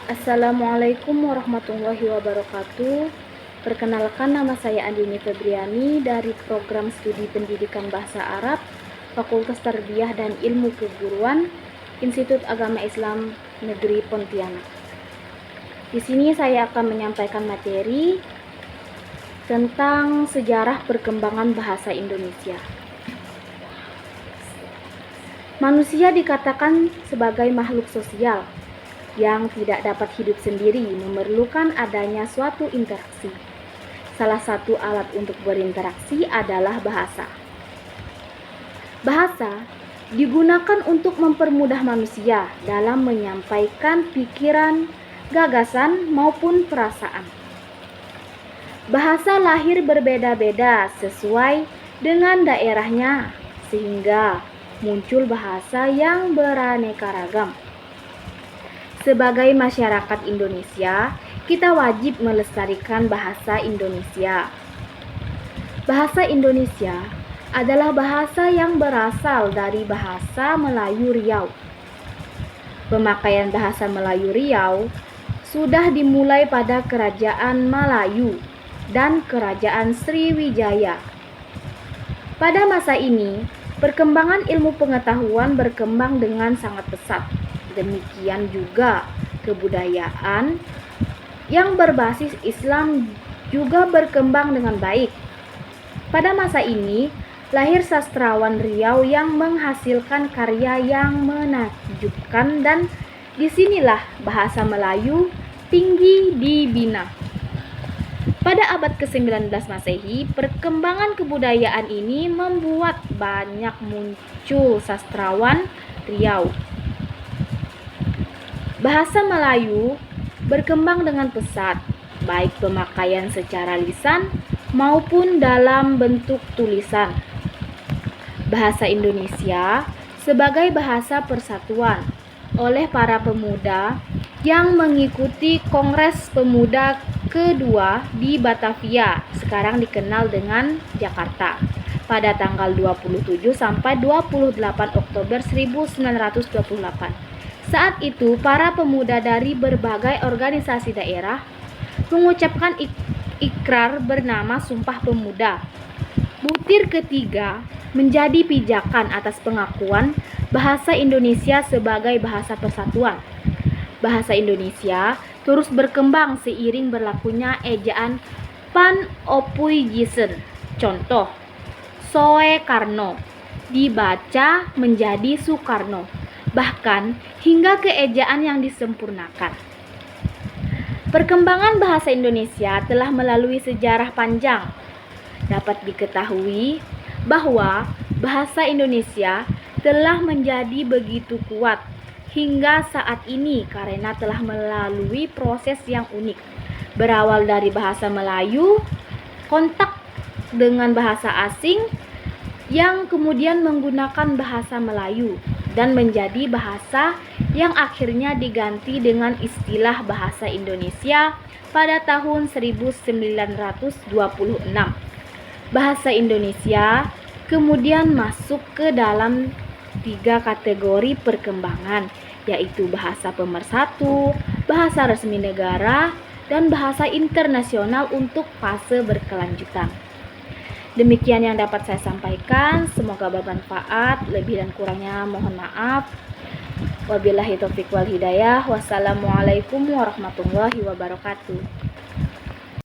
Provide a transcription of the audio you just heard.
Assalamualaikum warahmatullahi wabarakatuh. Perkenalkan, nama saya Andini Febriani dari Program Studi Pendidikan Bahasa Arab, Fakultas Tarbiyah dan Ilmu Keguruan, Institut Agama Islam Negeri Pontianak. Di sini saya akan menyampaikan materi tentang sejarah perkembangan bahasa Indonesia. Manusia dikatakan sebagai makhluk sosial yang tidak dapat hidup sendiri, memerlukan adanya suatu interaksi. Salah satu alat untuk berinteraksi adalah bahasa. Bahasa digunakan untuk mempermudah manusia dalam menyampaikan pikiran, gagasan, maupun perasaan. Bahasa lahir berbeda-beda sesuai dengan daerahnya, sehingga muncul bahasa yang beraneka ragam. Sebagai masyarakat Indonesia, kita wajib melestarikan bahasa Indonesia. Bahasa Indonesia adalah bahasa yang berasal dari bahasa Melayu Riau. Pemakaian bahasa Melayu Riau sudah dimulai pada Kerajaan Malayu dan Kerajaan Sriwijaya. Pada masa ini, perkembangan ilmu pengetahuan berkembang dengan sangat pesat. Demikian juga kebudayaan yang berbasis Islam juga berkembang dengan baik. Pada masa ini, lahir sastrawan Riau yang menghasilkan karya yang menakjubkan, dan disinilah bahasa Melayu tinggi dibina. Pada abad ke-19 Masehi, perkembangan kebudayaan ini membuat banyak muncul sastrawan Riau. Bahasa Melayu berkembang dengan pesat, baik pemakaian secara lisan maupun dalam bentuk tulisan. Bahasa Indonesia sebagai bahasa persatuan oleh para pemuda yang mengikuti Kongres Pemuda kedua di Batavia, sekarang dikenal dengan Jakarta, pada tanggal 27 sampai 28 Oktober 1928. Saat itu, para pemuda dari berbagai organisasi daerah mengucapkan ikrar bernama Sumpah Pemuda. Butir ketiga menjadi pijakan atas pengakuan bahasa Indonesia sebagai bahasa persatuan. Bahasa Indonesia terus berkembang seiring berlakunya ejaan Pan-Opuijisen. Contoh, Soekarno dibaca menjadi Soekarno, bahkan hingga ke ejaan yang disempurnakan. Perkembangan bahasa Indonesia telah melalui sejarah panjang. Dapat diketahui bahwa bahasa Indonesia telah menjadi begitu kuat hingga saat ini karena telah melalui proses yang unik. Berawal dari bahasa Melayu, kontak dengan bahasa asing yang kemudian menggunakan bahasa Melayu, dan menjadi bahasa yang akhirnya diganti dengan istilah bahasa Indonesia pada tahun 1926. Bahasa Indonesia kemudian masuk ke dalam 3 kategori perkembangan, yaitu bahasa pemersatu, bahasa resmi negara, dan bahasa internasional untuk fase berkelanjutan. Demikian yang dapat saya sampaikan, semoga bermanfaat. Lebih dan kurangnya mohon maaf. Wabillahi taufiq wal hidayah. Wassalamualaikum warahmatullahi wabarakatuh.